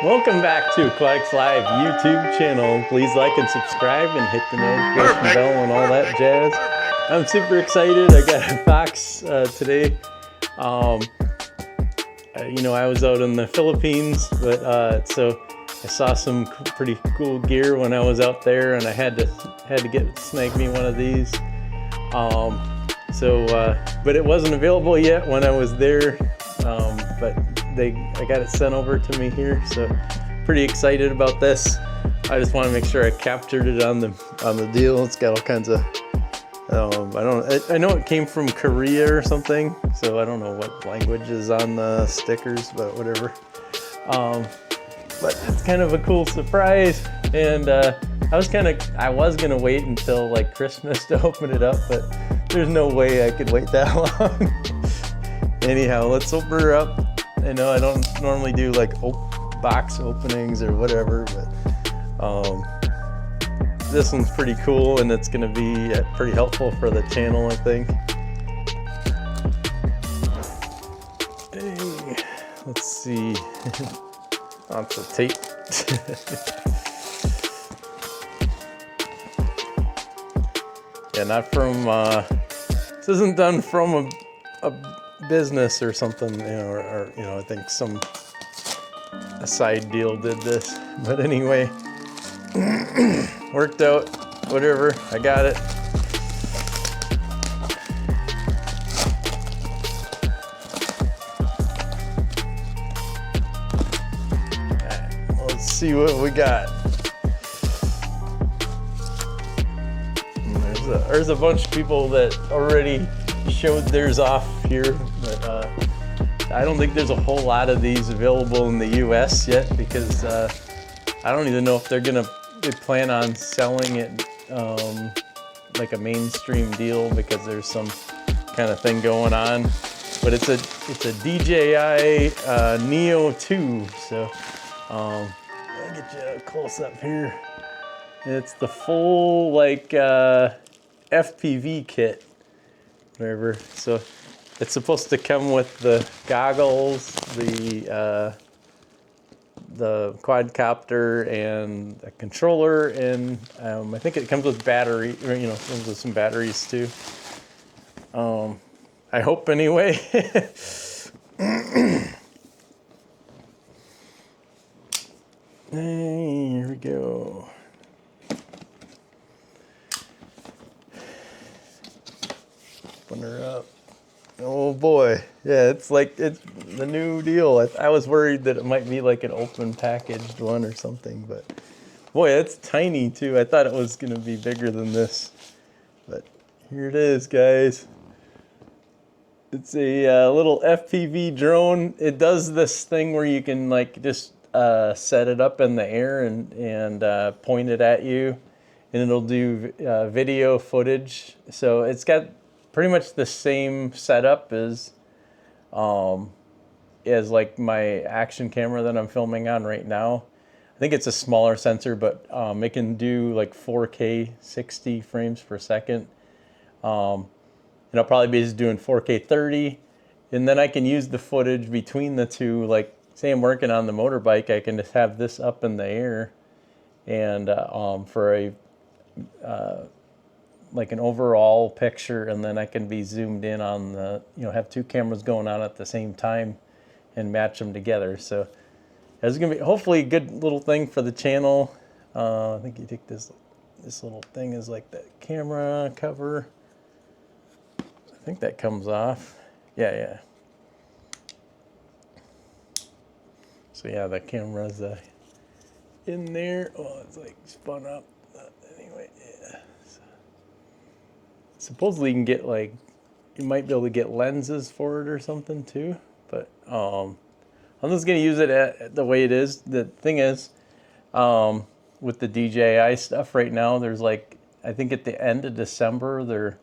Welcome back to Aquatics Live YouTube channel. Please like and subscribe and hit the notification bell and all that jazz. I'm super excited. I got a box today. You know, I was out in the Philippines, but so I saw some pretty cool gear when I was out there, and I had to snag me one of these. But it wasn't available yet when I was there. But I got it sent over to me here, so pretty excited about this. I just want to make sure I captured it on the deal. It's got all kinds of I know it came from Korea or something, so I don't know what language is on the stickers, but whatever. But it's kind of a cool surprise, and I was gonna wait until like Christmas to open it up, but there's no way I could wait that long. Anyhow, let's open her up. I know I don't normally do like box openings or whatever, but this one's pretty cool, and it's going to be pretty helpful for the channel, I think. Hey, let's see. Lots of tape. Yeah, not from. This isn't done from a business or something, you know, or you know, I think a side deal did this, but anyway, worked out, whatever, I got it. Right, let's see what we got. There's a bunch of people that already showed theirs off here, but I don't think there's a whole lot of these available in the US yet, because I don't even know if they plan on selling it like a mainstream deal, because there's some kind of thing going on. But it's a DJI Neo 2, so I'll get you a close up here. It's the full like FPV kit. Whatever. So it's supposed to come with the goggles, the quadcopter, and a controller, and I think it comes with battery. You know, comes with some batteries too. I hope anyway. Here we go. Open her up. Oh boy, yeah, it's the new deal. I was worried that it might be like an open packaged one or something, but boy, it's tiny too. I thought it was gonna be bigger than this, but here it is, guys. It's a little FPV drone. It does this thing where you can like just set it up in the air and point it at you, and it'll do video footage. So it's got pretty much the same setup as like my action camera that I'm filming on right now. I think it's a smaller sensor, but it can do like 4K 60 frames per second. And I'll probably be just doing 4K 30, and then I can use the footage between the two. Like say I'm working on the motorbike, I can just have this up in the air, and for a like an overall picture, and then I can be zoomed in on have two cameras going on at the same time and match them together. So it's gonna be hopefully a good little thing for the channel. I think you take this little thing is like the camera cover. I think that comes off. Yeah. So yeah, the camera's in there. Oh, it's like spun up. Anyway, yeah. Supposedly you can get you might be able to get lenses for it or something too, but I'm just gonna use it the way it is. The thing is, with the DJI stuff right now, there's like, I think at the end of December,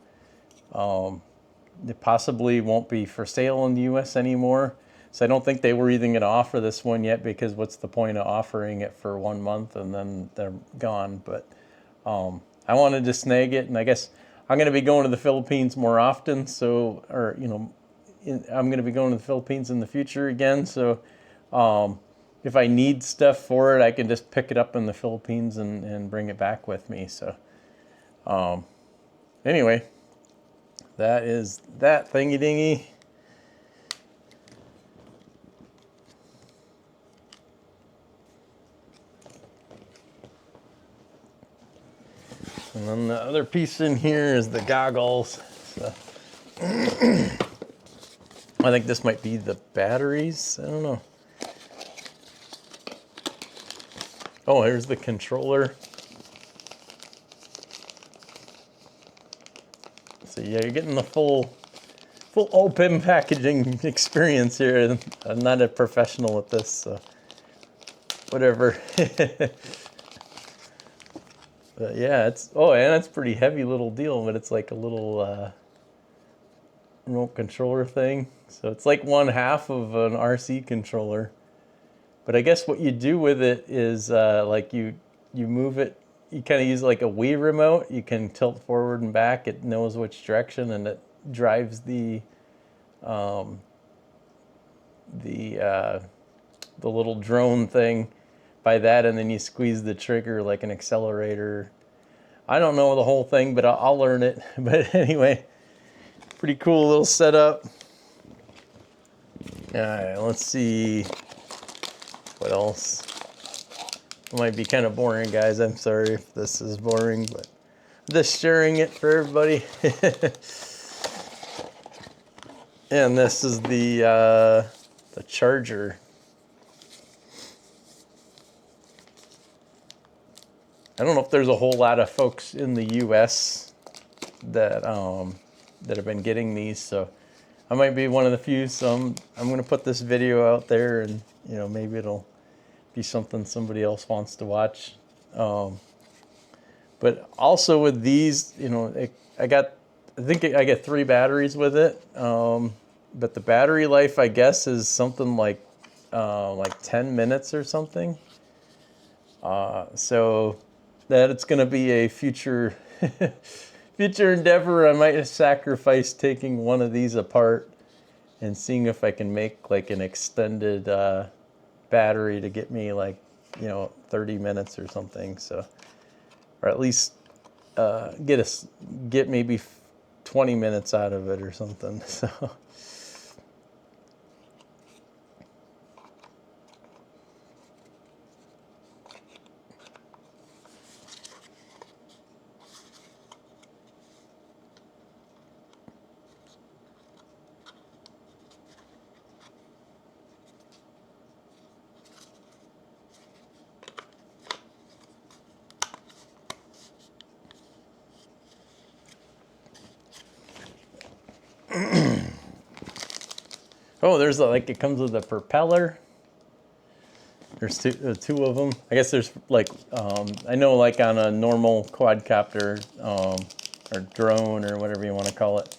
they possibly won't be for sale in the US anymore. So I don't think they were even gonna offer this one yet, because what's the point of offering it for 1 month and then they're gone? But I wanted to snag it, and I guess I'm going to be going to the Philippines more often, so, or, you know, I'm going to be going to the Philippines in the future again, so if I need stuff for it, I can just pick it up in the Philippines and bring it back with me. So anyway, that is that thingy dingy. And then the other piece in here is the goggles. So I think this might be the batteries. I don't know. Oh, here's the controller. So yeah, you're getting the full open packaging experience here. I'm not a professional at this, so whatever. But yeah, and it's a pretty heavy little deal, but it's like a little remote controller thing. So it's like one half of an RC controller. But I guess what you do with it is like you move it. You kind of use like a Wii remote. You can tilt forward and back. It knows which direction, and it drives the little drone thing by that, and then you squeeze the trigger like an accelerator. I don't know the whole thing, but I'll learn it. But anyway, pretty cool little setup. All right, let's see what else. It might be kind of boring, guys. I'm sorry if this is boring, but I'm just sharing it for everybody. And this is the charger. I don't know if there's a whole lot of folks in the U.S. that have been getting these, so I might be one of the few. So I'm going to put this video out there, and maybe it'll be something somebody else wants to watch. But also with these, I think I get 3 batteries with it. But the battery life, I guess, is something like 10 minutes or something. So that it's going to be a future endeavor. I might sacrifice taking one of these apart and seeing if I can make like an extended battery to get me like 30 minutes or something. So, or at least get maybe 20 minutes out of it or something. So. Oh, there's it comes with a propeller. There's two of them. I guess there's like, I know like on a normal quadcopter or drone or whatever you want to call it,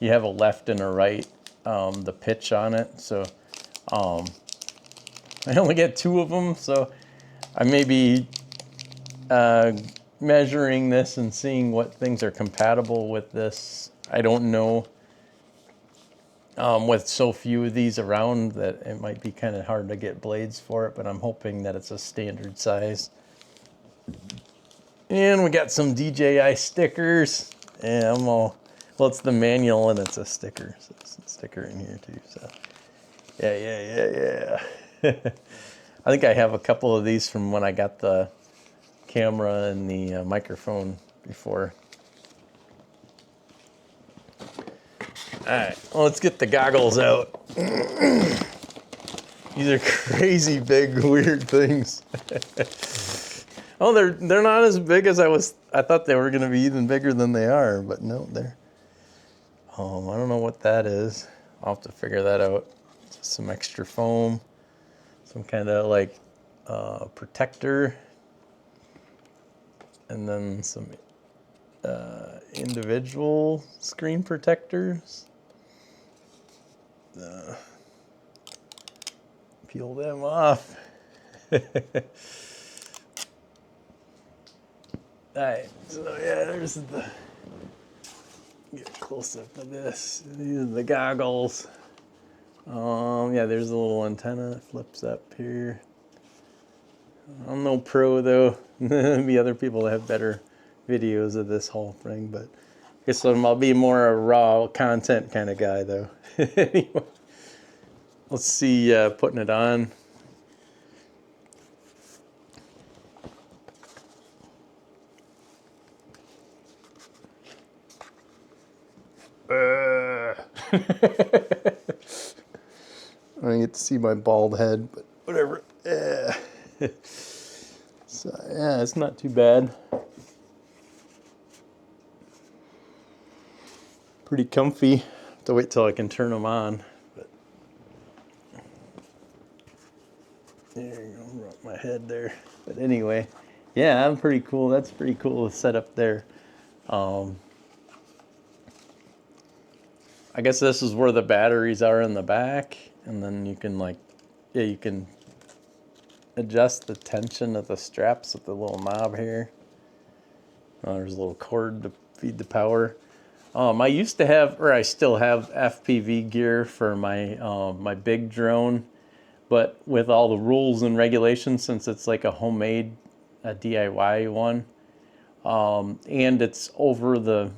you have a left and a right, the pitch on it. So I only get 2 of them, so I may be measuring this and seeing what things are compatible with this. I don't know. With so few of these around that it might be kind of hard to get blades for it, but I'm hoping that it's a standard size. And we got some DJI stickers, and well, it's the manual and it's a sticker, so it's a sticker in here too. So yeah. I think I have a couple of these from when I got the camera and the microphone before. All right, well, let's get the goggles out. These are crazy big, weird things. Oh, they're not as big as I thought they were going to be even bigger than they are, but no, they're. I don't know what that is. I'll have to figure that out. Just some extra foam, some kind of like protector, and then some individual screen protectors. Peel them off. Alright, so yeah, there's get a close up of this. These are the goggles. Yeah, there's a little antenna that flips up here. I'm no pro though. Maybe other people have better videos of this whole thing, but I guess I'll be more a raw content kind of guy though. Anyway, let's see, putting it on. I don't get to see my bald head, but whatever. So yeah, it's not too bad. Pretty comfy. Have to wait till I can turn them on. But there you go, rub my head there. But anyway, yeah, I'm pretty cool. That's pretty cool to set up there. I guess this is where the batteries are in the back, and then you can yeah, you can adjust the tension of the straps with the little knob here. There's a little cord to feed the power. I used to have, or I still have FPV gear for my my big drone, but with all the rules and regulations, since it's like a homemade, a DIY one, and it's over the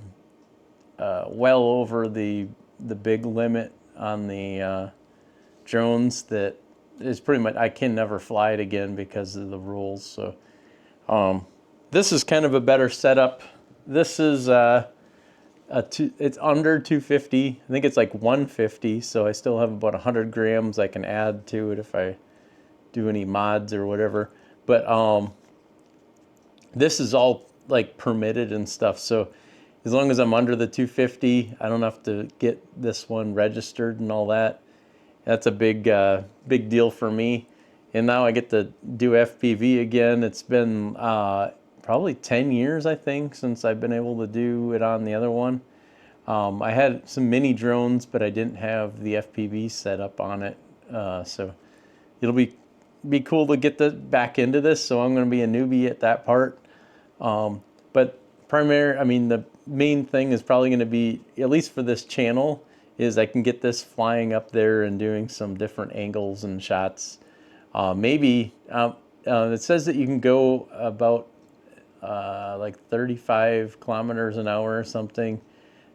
well over the big limit on the drones, that is pretty much, I can never fly it again because of the rules. So this is kind of a better setup. This is it's under 250. I think it's like 150, so I still have about 100 grams I can add to it if I do any mods or whatever. But this is all like permitted and stuff, so as long as I'm under the 250, I don't have to get this one registered and all that. That's a big big deal for me. And now I get to do FPV again. It's been probably 10 years, I think, since I've been able to do it on the other one. I had some mini drones, but I didn't have the FPV set up on it. So it'll be cool to get back into this. So I'm going to be a newbie at that part. But the main thing is probably going to be, at least for this channel, is I can get this flying up there and doing some different angles and shots. Maybe it says that you can go about like 35 kilometers an hour or something.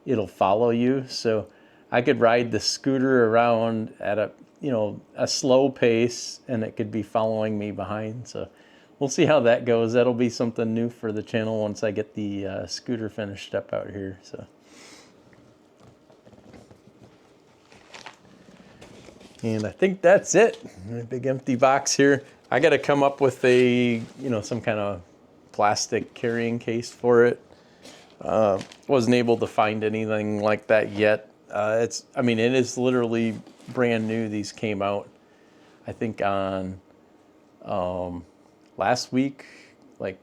It'll follow you, so I could ride the scooter around at a slow pace, and it could be following me behind. So we'll see how that goes. That'll be something new for the channel once I get the scooter finished up out here. So. And I think that's it. A big empty box here. I got to come up with a, some kind of plastic carrying case for it. Wasn't able to find anything like that yet. It is literally brand new. These came out, I think, on last week, like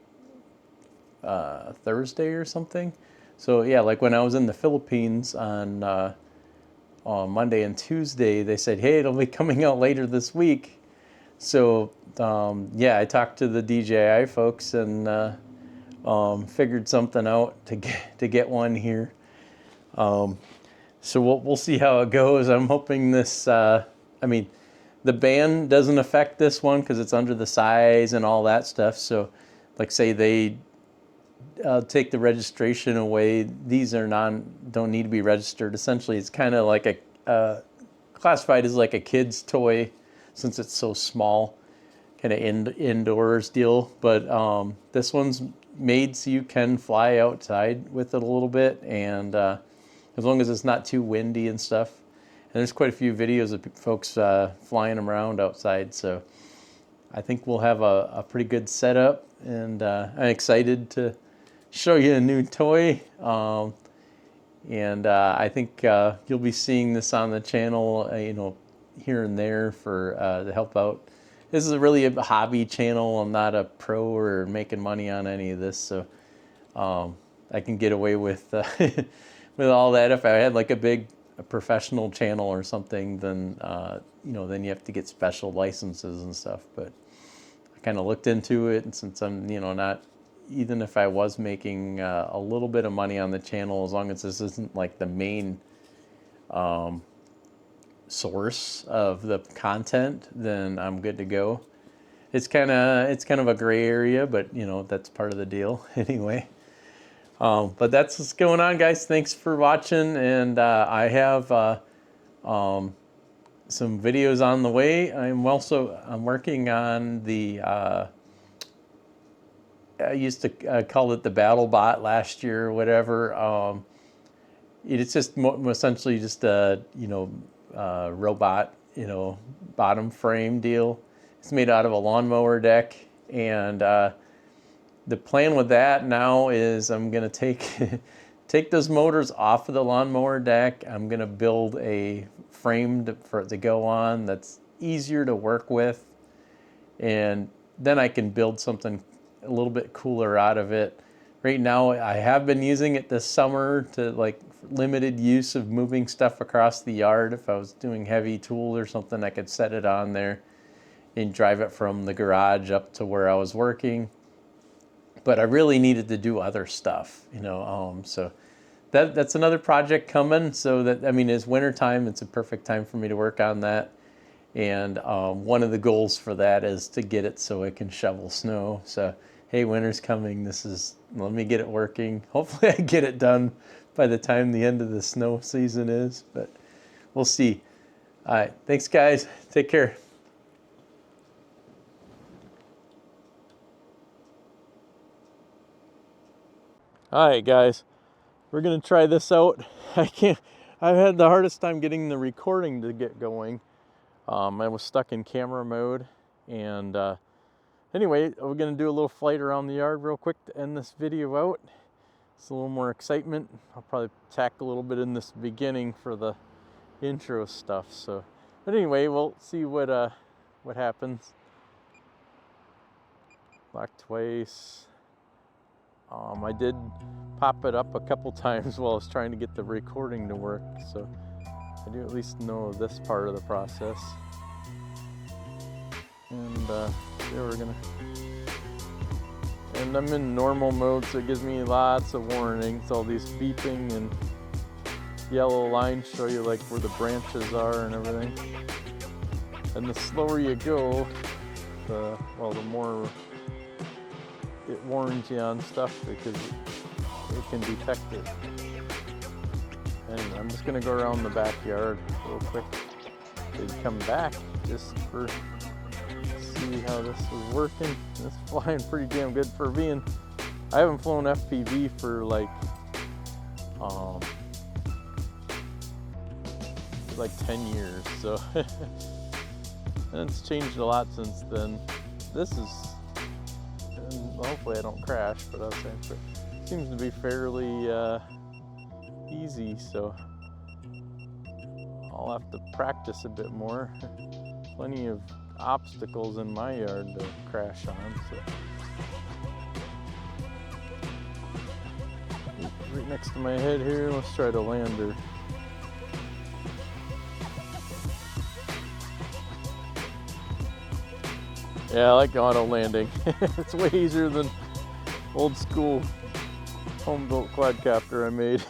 Thursday or something. So yeah, like when I was in the Philippines on Monday and Tuesday, they said, hey, it'll be coming out later this week. So yeah, I talked to the DJI folks and figured something out to get one here. So we'll see how it goes. I'm hoping this, the band doesn't affect this one because it's under the size and all that stuff. So like say they take the registration away, these are don't need to be registered. Essentially, it's kind of like a classified as like a kid's toy since it's so small, kind of indoors deal. But this one's made so you can fly outside with it a little bit, and as long as it's not too windy and stuff. And there's quite a few videos of folks flying them around outside, so I think we'll have a pretty good setup, and I'm excited to show you a new toy. And I think you'll be seeing this on the channel, here and there for to help out. This is really a hobby channel. I'm not a pro or making money on any of this, so I can get away with with all that. If I had like a professional channel or something, then then you have to get special licenses and stuff. But I kind of looked into it, and since I'm not, even if I was making a little bit of money on the channel, as long as this isn't like the main source of the content, then I'm good to go. it's kind of a gray area, but you know, that's part of the deal anyway. But that's what's going on, guys. Thanks for watching, and I have some videos on the way. I'm working on the I used to call it the battle bot last year or whatever. It's just essentially just a robot, bottom frame deal. It's made out of a lawnmower deck, and the plan with that now is I'm gonna take those motors off of the lawnmower deck. I'm gonna build a frame for it to go on that's easier to work with, and then I can build something a little bit cooler out of it. Right now I have been using it this summer to like limited use of moving stuff across the yard. If I was doing heavy tools or something, I could set it on there and drive it from the garage up to where I was working. But I really needed to do other stuff, so that's another project coming. So that, I mean, it's winter time, it's a perfect time for me to work on that. And one of the goals for that is to get it so it can shovel snow. So hey, winter's coming, let me get it working. Hopefully I get it done by the time the end of the snow season is, but we'll see. All right, thanks guys, take care. All right, guys, we're gonna try this out. I've had the hardest time getting the recording to get going. I was stuck in camera mode, and anyway, we're gonna do a little flight around the yard real quick to end this video out. It's a little more excitement. I'll probably tack a little bit in this beginning for the intro stuff. So, but anyway, we'll see what happens. Lock twice. I did pop it up a couple times while I was trying to get the recording to work, so I do at least know this part of the process. And and I'm in normal mode, so it gives me lots of warnings. All these beeping and yellow lines show you like where the branches are and everything. And the slower you go, the more it warns you on stuff, because it can detect it. And I'm just gonna go around the backyard real quick. They'd come back just for see how this is working. It's flying pretty damn good for being. I haven't flown FPV for like 10 years, so and it's changed a lot since then. This is, hopefully I don't crash, but I was saying it seems to be fairly easy, so I'll have to practice a bit more. Plenty of obstacles in my yard to crash on, so. Right next to my head here, let's try to land her. Yeah, I like auto landing. It's way easier than old school home built quadcopter I made.